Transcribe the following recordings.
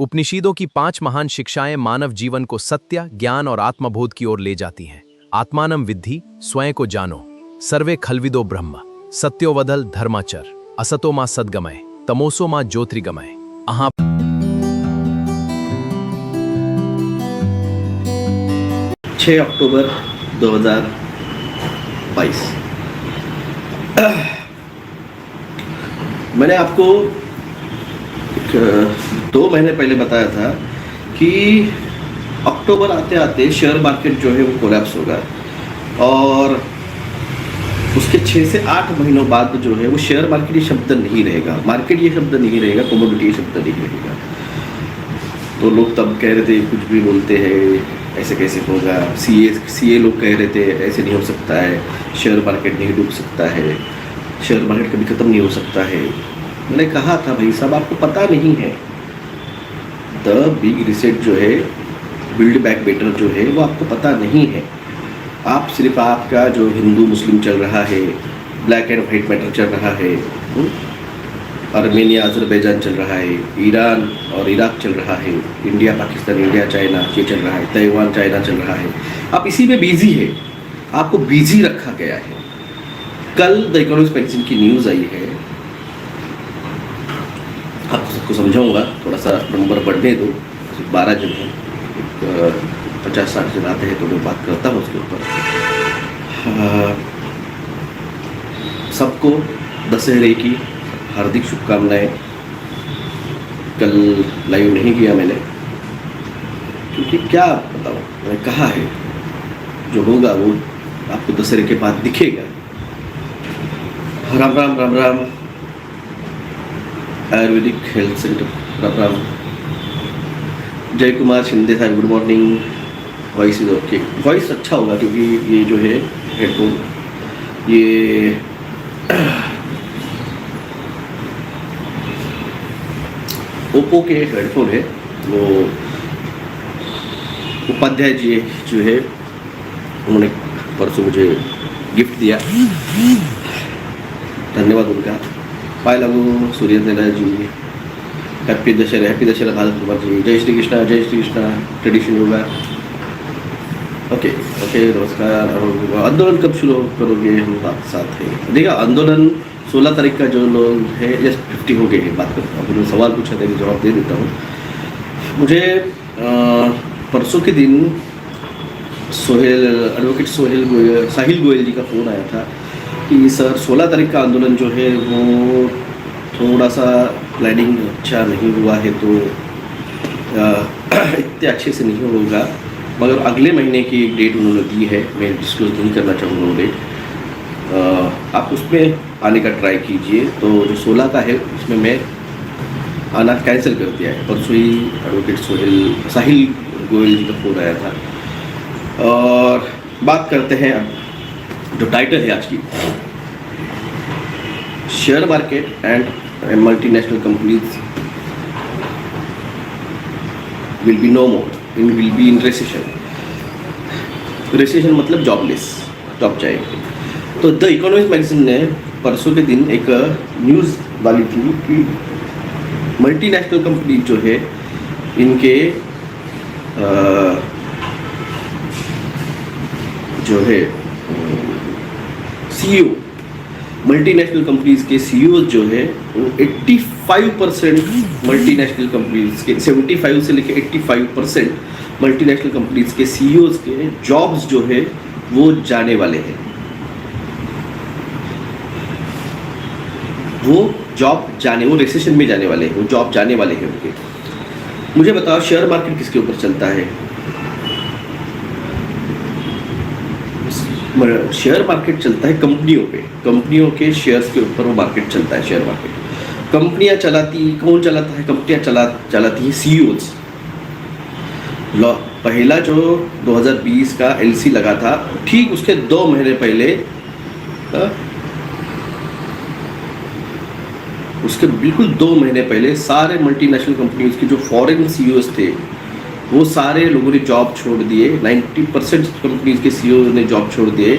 उपनिषदों की 5 महान शिक्षाएं मानव जीवन को सत्य, ज्ञान और आत्मबोध की ओर ले जाती हैं। आत्मानम विद्धि, स्वयं को जानो। सर्वे खलविदो ब्रह्म। सत्योवदल धर्माचर। असतो मा सद्गमय, तमोसो मा ज्योतिर्गमय। अहाँ 6 अक्टूबर 2022। मैंने आपको 2 महीने पहले बताया था कि अक्टूबर आते आते शेयर मार्केट जो है वो कोलैप्स होगा और उसके 6 से 8 महीनों बाद जो है वो शेयर मार्केट ये शब्द नहीं रहेगा, मार्केट ये शब्द नहीं रहेगा, कमोडिटी ये शब्द नहीं रहेगा। तो लोग तब कह रहे थे कुछ भी बोलते हैं, ऐसे कैसे होगा। सीए लोग कह रहे थे ऐसे नहीं हो सकता है, शेयर मार्केट नहीं डूब सकता है, शेयर मार्केट कभी ख़त्म नहीं हो सकता है। मैंने कहा था भाई साहब आपको पता नहीं है, द बिग रिसेट जो है, बिल्ड बैक बेटर जो है वो आपको पता नहीं है। आप सिर्फ आपका जो हिंदू मुस्लिम चल रहा है, ब्लैक एंड वाइट मैटर चल रहा है, आर्मेनिया अजरबैजान चल रहा है, ईरान और इराक चल रहा है, इंडिया पाकिस्तान, इंडिया चाइना ये चल रहा है, ताइवान चाइना चल रहा है, आप इसी में बिजी है, आपको बिजी रखा गया है। कल द इकोनॉमिक्स मैगजीन की न्यूज़ आई है, आपको सबको समझाऊंगा, थोड़ा सा नंबर बढ़ने दो। 12 जन हैं, 50-60 जन आते हैं तो मैं बात करता हूँ उसके ऊपर। सबको दशहरे की हार्दिक शुभकामनाएं। कल लाइव नहीं किया मैंने क्योंकि क्या बताऊँ, मैंने कहा है जो होगा वो आपको दशहरे के बाद दिखेगा। राम राम राम राम। Ayurvedic health centre Ram Ram. जय कुमार शिंदे साहब good morning. Voice is okay, voice अच्छा होगा क्योंकि ये जो है हेडफोन ये ओप्पो के हेडफोन है, वो उपाध्याय जी जो है उन्होंने परसों मुझे गिफ्ट दिया, धन्यवाद उनका। पायल लगू सूर्येंद्र जी, हैप्पी दशहरा भारत कुमार जी, जय श्री कृष्णा ट्रेडिशन होगा। ओके ओके नमस्कार। आंदोलन कब शुरू करोगे, हम बात साथ हैं। देखिए आंदोलन 16 तारीख का जो लोग है जस्ट 50 हो गए हैं, बात करता हूँ। उन्होंने सवाल पूछा था, जवाब दे देता हूँ। मुझे परसों के दिन एडवोकेट साहिल गोयल जी का फ़ोन आया था कि सर 16 तारीख का आंदोलन जो है वो थोड़ा सा प्लानिंग अच्छा नहीं हुआ है, तो इतने अच्छे से नहीं होगा, मगर अगले महीने की एक डेट उन्होंने दी है, मैं डिस्क्लोज नहीं करना चाहूँगा वो डेट। आप उसमें आने का ट्राई कीजिए। तो जो 16 का है उसमें मैं आना कैंसिल कर दिया है। परसों ही एडवोकेट साहिल गोयल जी का फ़ोन आया था। और बात करते हैं अब जो टाइटल है आज की, share market and multinational companies will be no more, will be in recession. Recession मतलब जॉबलेस, जॉब जाएगी। तो द इकोनॉमिक्स मैगजीन ने परसों के दिन एक न्यूज़ वाली थी कि मल्टीनेशनल कंपनी जो है इनके जो है सीईओ, मल्टीनेशनल कंपनीज के सीईओ जो है वो 85% मल्टीनेशनल कंपनीज के, 75 से लेकर 85% मल्टीनेशनल कंपनीज के सीईओज के जॉब्स जो है वो जाने वाले हैं। वो रिसेशन में जाने वाले हैं, वो जॉब जाने वाले हैं उनके। मुझे बताओ शेयर मार्केट किसके ऊपर चलता है? शेयर मार्केट चलता है कंपनियों पे, कंपनियों के शेयर्स के ऊपर वो मार्केट चलता है। शेयर मार्केट कंपनियां चलाती, कौन चलाता है? कंपनियां चलाती है सीईओज। पहला जो 2020 का एलसी लगा था, ठीक उसके 2 महीने पहले, उसके बिल्कुल 2 महीने पहले सारे मल्टीनेशनल कंपनीज के जो फॉरेन सीईओज थे वो सारे लोगों ने जॉब छोड़ दिए। 90% कंपनीज के सीईओ ने जॉब छोड़ दिए।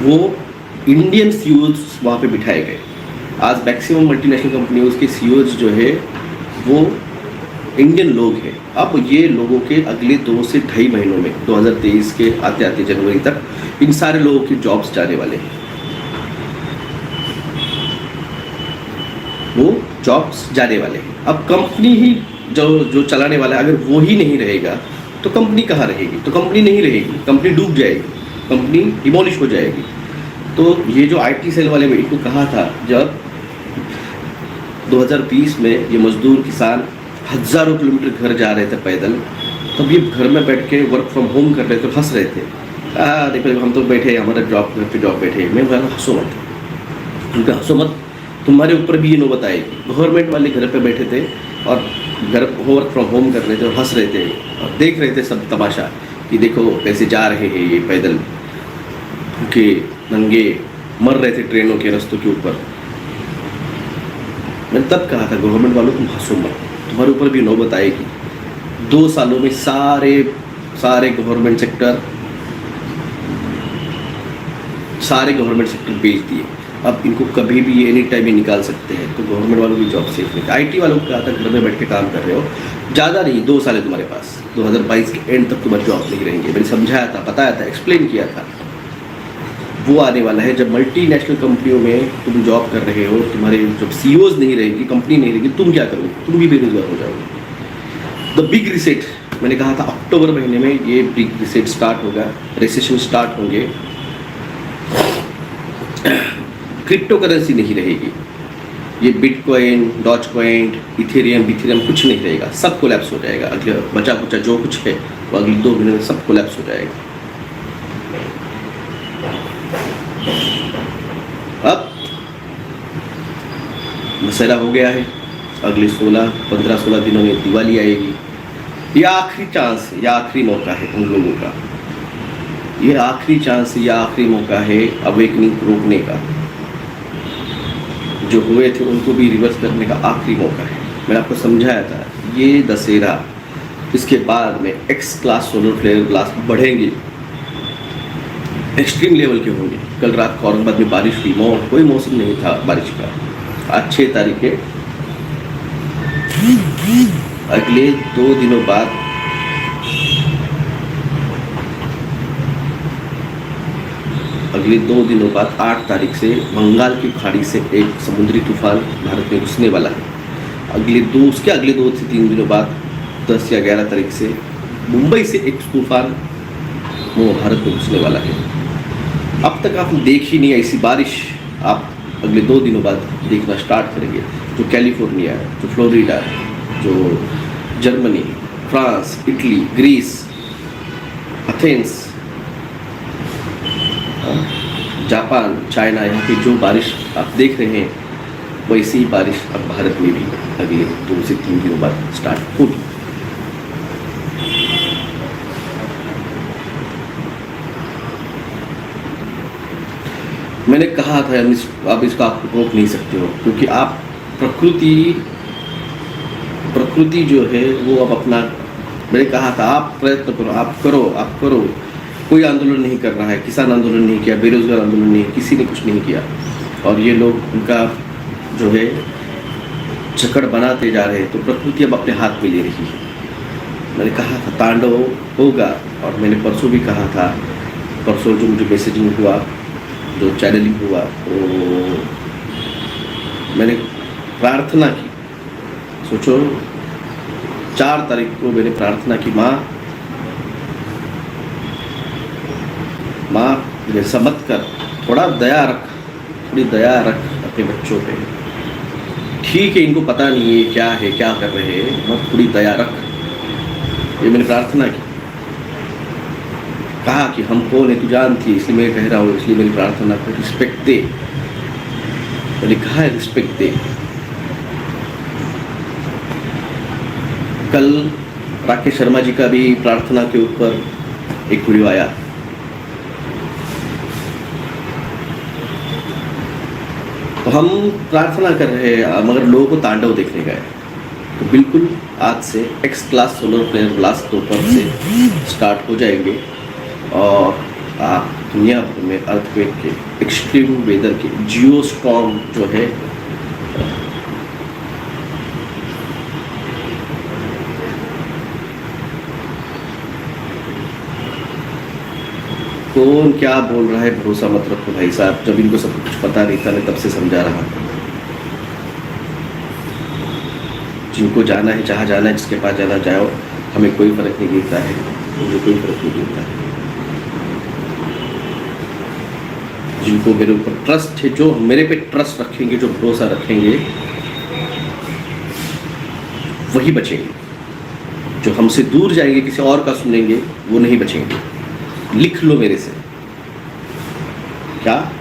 वो इंडियन सीईओज वहाँ पे बिठाए गए। आज मैक्सिमम मल्टीनेशनल कंपनीज के सीईओज जो है वो इंडियन लोग हैं। अब ये लोगों के अगले 2 से 2.5 महीनों में 2023 के आते आते जनवरी तक इन सारे लोगों के जॉब्स जाने वाले हैं। वो जॉब्स जाने वाले हैं। अब कंपनी ही जो चलाने वाला है, अगर वो ही नहीं रहेगा तो कंपनी कहाँ रहेगी? तो कंपनी नहीं रहेगी, कंपनी डूब जाएगी, कंपनी डिमोलिश हो जाएगी। तो ये जो IT सेल वाले इनको कहा था, जब 2020 में ये मजदूर किसान हज़ारों किलोमीटर घर जा रहे थे पैदल, तब ये घर में बैठ के वर्क फ्रॉम होम कर रहे थे, हंस रहे थे। देखो हम तो बैठे, हमारा जॉब घर पे जॉब बैठे। मैं बोला हंसो मत, उनका हंसो मत, तुम्हारे ऊपर भी ये नौबत आएगी। गवर्नमेंट वाले घर पे बैठे थे और घर वर्क फ्रॉम होम कर रहे थे और हंस रहे थे और देख रहे थे सब तमाशा कि देखो कैसे जा रहे हैं ये पैदल, भूखे नंगे मर रहे थे ट्रेनों के रास्तों के ऊपर। मैंने तब कहा था गवर्नमेंट वालों तुम हंसो मत, तुम्हारे ऊपर भी नौबत आएगी। 2 सालों में सारे गवर्नमेंट सेक्टर बेच दिए। अब इनको कभी भी एनी टाइम ही निकाल सकते हैं, तो गवर्नमेंट वालों की जॉब सेफ नहीं। IT वालों को कहा था घर में बैठ के काम कर रहे हो, ज़्यादा नहीं 2 साल है तुम्हारे पास, 2022 के एंड तक तुम्हारी जॉब नहीं रहेंगे। मैंने समझाया था, बताया था, एक्सप्लेन किया था। वो आने वाला है जब मल्टीनेशनल कंपनियों में तुम जॉब कर रहे हो, तुम्हारे जब CEOs नहीं रहेंगी, कंपनी नहीं रहेगी, तुम क्या करोगे? तुम भी बेरोजगार हो जाओगे। द बिग रिसेट, मैंने कहा था अक्टूबर महीने में ये बिग रिसेट स्टार्ट होगा, रिसेशन स्टार्ट होंगे। क्रिप्टो करेंसी नहीं रहेगी, ये बिटकॉइन, डॉजकॉइन, इथेरियम कुछ नहीं रहेगा, सब कोलैप्स हो जाएगा। अगले बचा कुचा जो कुछ है वो अगले 2 महीने में सब कोलैप्स हो जाएगा। अब दशहरा हो गया है, अगले 15-16 दिनों में दिवाली आएगी। ये आखिरी चांस है, या आखिरी मौका है उन लोगों का, ये आखिरी चांस या आखिरी मौका है अवेकनिंग रोकने का। जो हुए थे उनको भी रिवर्स करने का आखिरी मौका है। मैंने आपको समझाया था ये दशहरा, इसके बाद में X class solar flare blast बढ़ेंगे, एक्सट्रीम लेवल के होंगे। कल रात को औरंगाबाद में बारिश हुई, कोई मौसम नहीं था बारिश का। आज 6 तारीख है, अगले 2 दिनों बाद अगले 2 दिनों बाद 8 तारीख से बंगाल की खाड़ी से एक समुद्री तूफान भारत में घुसने वाला है। अगले 2 से 3 दिनों बाद 10 या 11 तारीख से मुंबई से एक तूफान वो भारत में घुसने वाला है। अब तक आपने देखी नहीं ऐसी बारिश, आप अगले 2 दिनों बाद देखना स्टार्ट करेंगे। जो कैलिफोर्निया, जो फ्लोरिडा, जो Germany, France, Italy, Greece, Athens, Japan, China, यहाँ पे जो बारिश आप देख रहे हैं वैसी ही बारिश अब भारत में भी अगले 2 से 3 दिनों बाद स्टार्ट होगी। मैंने कहा था आप इसको आप रोक नहीं सकते हो, क्योंकि आप प्रकृति जो है वो अब अपना, मैंने कहा था आप प्रयत्न करो, आप करो। कोई आंदोलन नहीं कर रहा है, किसान आंदोलन नहीं किया, बेरोजगार आंदोलन नहीं, किसी ने कुछ नहीं किया, और ये लोग उनका जो है चक्कर बनाते जा रहे हैं। तो प्रकृति अब अपने हाथ में ले रही है। मैंने कहा था तांडव होगा, और मैंने परसों भी कहा था, परसों जो मुझे मैसेजिंग हुआ, जो चैनलिंग हुआ, तो मैंने प्रार्थना की। सोचो 4 तारीख को मैंने प्रार्थना की, माँ ऐसा मत कर, थोड़ी दया रख अपने बच्चों पे। ठीक है इनको पता नहीं है क्या है, क्या कर रहे हैं, मत थोड़ी दया रख। ये मैंने प्रार्थना की। कहा कि हम कौन है तू जानती है, इसलिए मैं कह रहा हूँ, इसलिए मेरी प्रार्थना को रिस्पेक्ट दे। मैंने कहा है रिस्पेक्ट दे। कल राकेश शर्मा जी का भी प्रार्थना के ऊपर एक वीडियो आया, तो हम प्रार्थना कर रहे हैं मगर लोगों को तांडव देखने गए। तो बिल्कुल आज से X class solar flare blast दोपहर से स्टार्ट हो जाएंगे, और आप दुनिया भर में अर्थक्वेक के, एक्सट्रीम वेदर के, जियो स्टॉर्म जो है कौन क्या बोल रहा है भरोसा मत रखो भाई साहब। जब इनको सब कुछ पता नहीं था, मैं तब से समझा रहा हूँ। जिनको जाना है, जहाँ जाना है, जिसके पास जाना जाओ, हमें कोई फर्क नहीं गिरता है, मुझे कोई फर्क नहीं गिरता है। जिनको मेरे ऊपर ट्रस्ट है, जो मेरे पे ट्रस्ट रखेंगे, जो भरोसा रखेंगे, वही बचेंगे। जो हमसे दूर जाएंगे, किसी और का सुनेंगे, वो नहीं बचेंगे। लिख लो मेरे से, क्या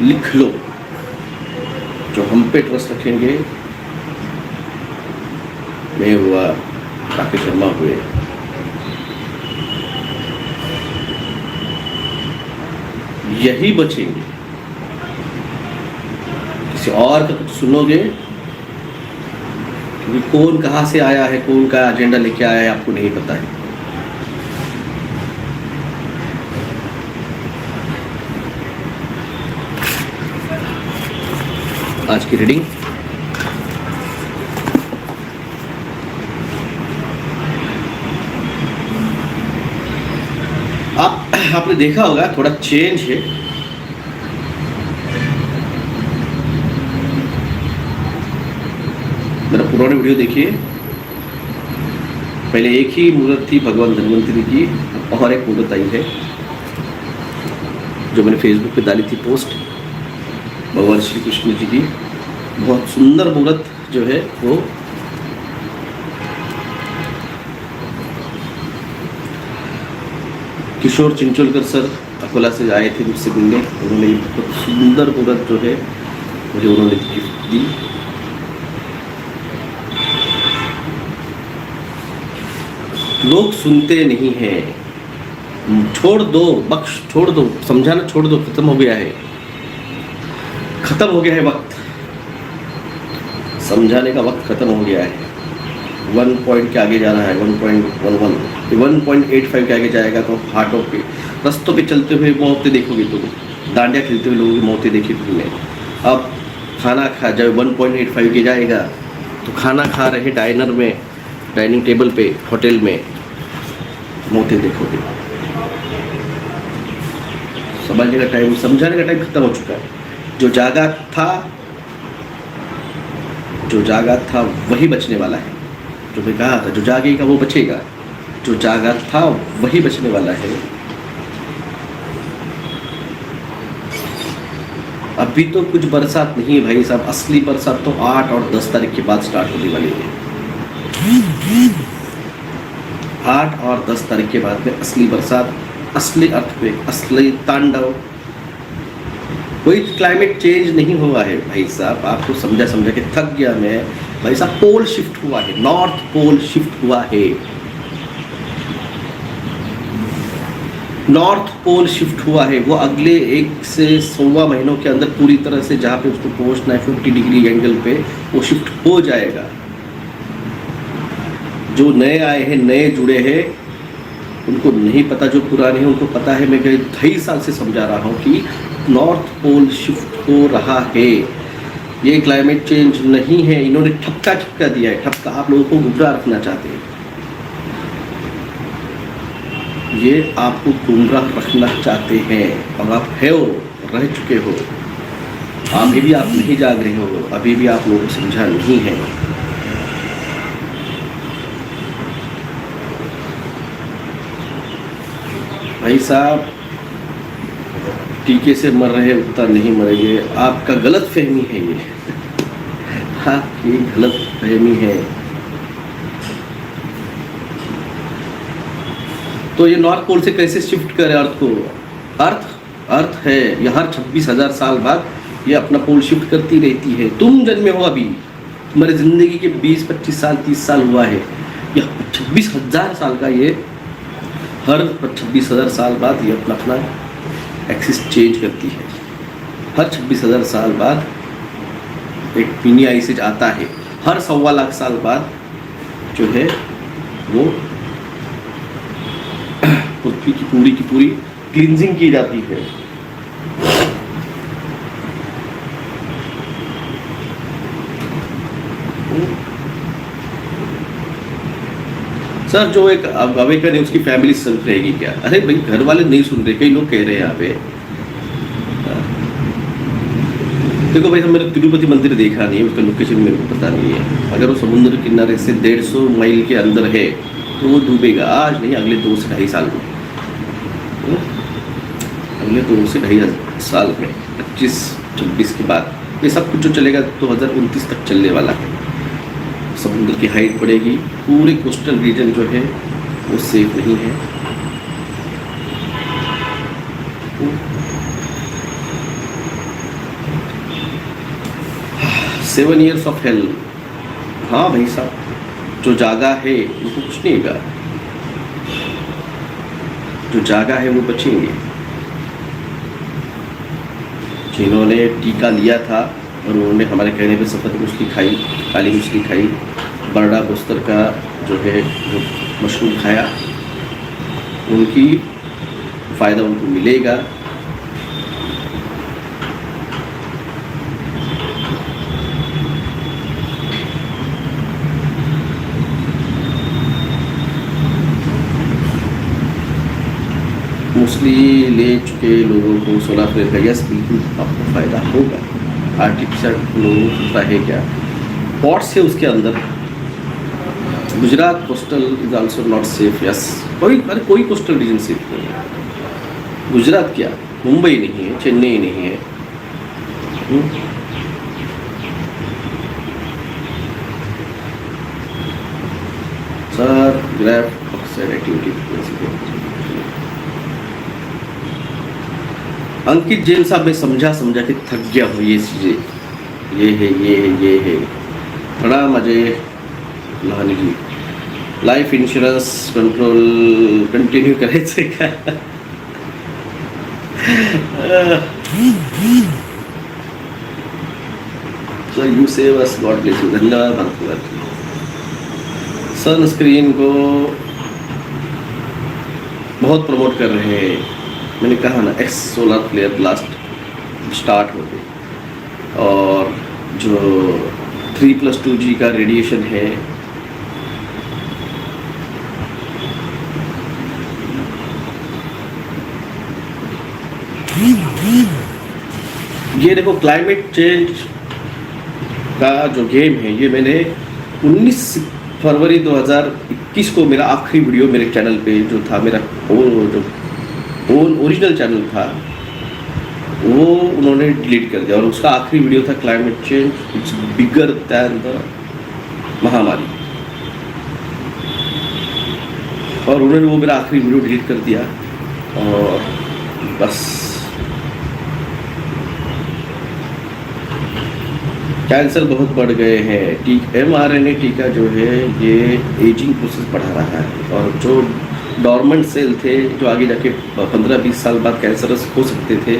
लिख लो। जो हम पे ट्रस्ट रखेंगे, मैं हुआ, राकेश शर्मा हुए, यही बचेंगे। किसी और का कुछ सुनोगे, क्योंकि कौन कहाँ से आया है, कौन का एजेंडा लेके आया है, आपको नहीं पता है। आज की रीडिंग आपने देखा होगा, थोड़ा चेंज है। मेरा पुराने वीडियो देखिए, पहले एक ही मूर्त थी भगवान धन्वंतरी की, और एक मूर्त आई है जो मैंने फेसबुक पे डाली थी पोस्ट, भगवान श्री कृष्ण जी की। बहुत सुंदर मूर्त जो है वो किशोर चिंचोलकर सर अकोला से आए थे मुझसे मिलने। उन्होंने बहुत सुंदर मूर्त जो है मुझे उन्होंने गिफ्ट दी। लोग सुनते नहीं हैं, छोड़ दो, बख्श छोड़ दो, समझाना छोड़ दो, खत्म हो गया है, खत्म हो गया है वक्त, समझाने का वक्त खत्म हो गया है। 1 पॉइंट के आगे जा रहा है, 1.11, 1.85 के आगे जाएगा तो हाथों पे, रस्तों पे चलते हुए मौतें देखोगे तुम, डांडिया खेलते हुए लोगों की मौतें देखी तुमने। अब खाना खा जब 1.85 के जाएगा तो खाना खा रहे डाइनर में, डाइनिंग टेबल पे, होटल में मौतें देखोगे। समझने का टाइम, समझाने का टाइम खत्म हो चुका है। जो जागा था वही बचने वाला है। जो मैं कहा था, जो जागेगा वो बचेगा, जो जागा था वही बचने वाला है। अभी तो कुछ बरसात नहीं है भाई साहब, असली बरसात तो 8 और 10 तारीख के बाद स्टार्ट होने वाली है। 8 और 10 तारीख के बाद में असली बरसात, असली अर्थक्वेक, असली तांडव। कोई क्लाइमेट चेंज नहीं हुआ है भाई साहब, आपको समझा के थक गया मैं भाई साहब। पोल शिफ्ट हुआ है, नॉर्थ पोल शिफ्ट हुआ है, नॉर्थ पोल शिफ्ट हुआ है। वो अगले 1 से 1.25 महीनों के अंदर पूरी तरह से जहाँ पे उसको पहुँचना है 50 डिग्री एंगल पे, वो शिफ्ट हो जाएगा। जो नए आए हैं, नए जुड़े हैं, उनको नहीं पता, जो पुराने हैं उनको पता है। मैं कई 2.5 साल से समझा रहा हूँ कि नॉर्थ पोल शिफ्ट हो रहा है। ये क्लाइमेट चेंज नहीं है, इन्होंने ठपका दिया है, ठपका। आप लोगों को गुमराह रखना चाहते हैं, ये आपको गुमराह रखना चाहते हैं, और आप रह चुके हो। अभी भी आप नहीं जाग रहे हो, अभी भी आप लोगों को समझा नहीं है। भाई साहब, टीके से मर रहे उतना नहीं मरेंगे, आपका गलत फहमी है ये। आपकी गलत फहमी है। तो ये नॉर्थ पोल से कैसे शिफ्ट करे अर्थ को? अर्थ है, ये हर 26,000 साल बाद ये अपना पोल शिफ्ट करती रहती है। तुम जन्मे हो अभी, तुम्हारी जिंदगी के 20, 25 साल, 30 साल हुआ है, ये 26,000 साल का ये हर 26,000 साल बाद ये अपना एक्सिस चेंज करती है। हर 26,000 साल बाद एक मिनी आइस एज आता है। हर 1.25 लाख साल बाद जो है वो पृथ्वी की पूरी क्लींजिंग की जाती है। सर जो एक अवेकन है उसकी फैमिली सुन रहेगी क्या? अरे भाई घर वाले नहीं सुन रहे, कई लोग कह रहे हैं यहाँ पे। देखो भाई, मैंने तिरुपति मंदिर देखा नहीं है, उसका लोकेशन मेरे को पता नहीं है। अगर वो समुद्र किनारे से 150 मील के अंदर है तो वो डूबेगा आज नहीं, अगले 2 से ढाई साल में। अगले 2 से ढाई साल में 25-26 के बाद ये सब कुछ जो चलेगा 2029 तक चलने वाला है। समुद्र की हाइट बढ़ेगी, पूरे कोस्टल रीजन जो है वो सेफ नहीं है। 7 years ऑफ हेल। हाँ भाई साहब, जो जागा है उनको कुछ नहीं होगा, जो जागा है वो बचेंगे। जिन्होंने टीका लिया था और उन्होंने हमारे कहने पे सफ़ेद मछली खाई, काली मछली खाई, बरडा बस्तर का जो है जो मशरूम खाया, उनकी फ़ायदा उनको मिलेगा। मछली ले चुके लोगों को सोलर प्लेयर का यस बिल्कुल आपको फ़ायदा होगा। आर्टिफिशियल लोगों को पता है क्या पॉट्स है उसके अंदर। Gujarat coastal is also not safe. Yes, कोई कोस्टल रीजन सेफ नहीं है। गुजरात क्या, मुंबई नहीं है, चेन्नई नहीं है। Sir graph oxide activity. Ankit Jain साहब, मैं समझा के थक गया हूँ ये चीज़ें, ये है। प्रणाम Ajay Lahani ji. Life insurance control continue करायचं का? Sir you save us, god bless you. धन्यवाद। सनस्क्रीन को बहुत प्रमोट कर रहे हैं। मैंने कहा ना, X solar flare blast start हो गई और जो 3+2G का रेडिएशन है ये देखो, क्लाइमेट चेंज का जो गेम है ये मैंने 19 फरवरी 2021 को मेरा आखिरी वीडियो मेरे चैनल पे जो था, मेरा जो ओरिजिनल चैनल था वो उन्होंने डिलीट कर दिया और उसका आखिरी वीडियो था climate change it's bigger than the महामारी, और उन्होंने वो मेरा आखिरी वीडियो डिलीट कर दिया। और बस कैंसर बहुत बढ़ गए हैं। mRNA टीका जो है ये एजिंग प्रोसेस बढ़ा रहा है, और जो डॉर्मेंट सेल थे जो आगे जाके 15-20 साल बाद कैंसरस हो सकते थे,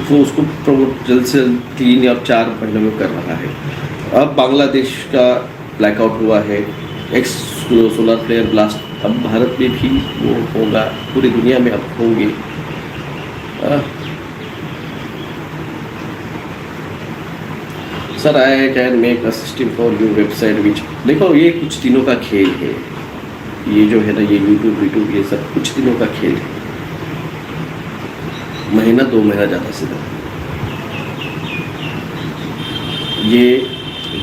वो उसको प्रमोट जल्द से जल्द 3 या 4 महीनों में कर रहा है। अब बांग्लादेश का ब्लैकआउट हुआ है, एक्स सोलर फ्लेयर ब्लास्ट, अब भारत में भी वो होगा, पूरी दुनिया में अब होंगे। Sir I can make a system for your website which. देखो ये कुछ दिनों का खेल है, ये जो है ना, ये यूट्यूब ये सब कुछ दिनों का खेल है, महीना 2 महीना ज़्यादा से ज़्यादा। ये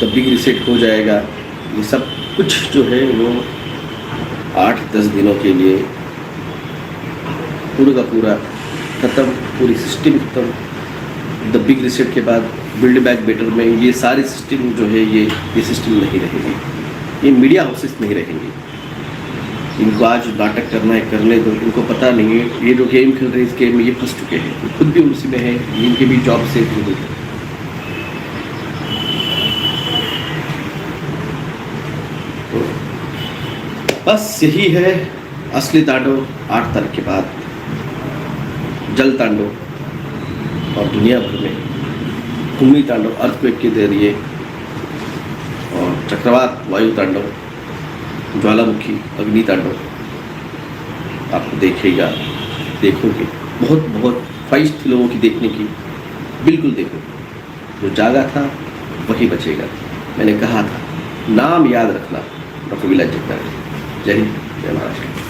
द बिग रिसेट हो जाएगा, ये सब कुछ जो है वो 8-10 दिनों के लिए पूरा का पूरा ख़त्म, पूरी सिस्टम ख़त्म। द बिग रिसेट के बाद बिल्ड बैक बेटर में ये सारे सिस्टम जो है ये सिस्टम नहीं रहेंगे, ये मीडिया हाउसेस नहीं रहेंगे। इनको आज नाटक करना है, करने दो, इनको पता नहीं है। ये जो गेम खेल रहे हैं इस गेम में ये फंस चुके हैं, खुद भी उसी में है, इनके भी जॉब सेफ नहीं है। तो बस यही है असली तांडव। 8 तारीख के बाद जल तांडव और दुनिया भर में भूमि तांडव, अर्थक्वेक के जरिए, और चक्रवात, वायु तांडव, ज्वालामुखी, अग्नि तांडव आपको देखोगे। बहुत ख्वाहिश थी लोगों की देखने की, बिल्कुल देखो। जो जागा था वही बचेगा। मैंने कहा था नाम याद रखना, डॉक्टर विलास जगदाळे। जय हिंद, जय महाराष्ट्र।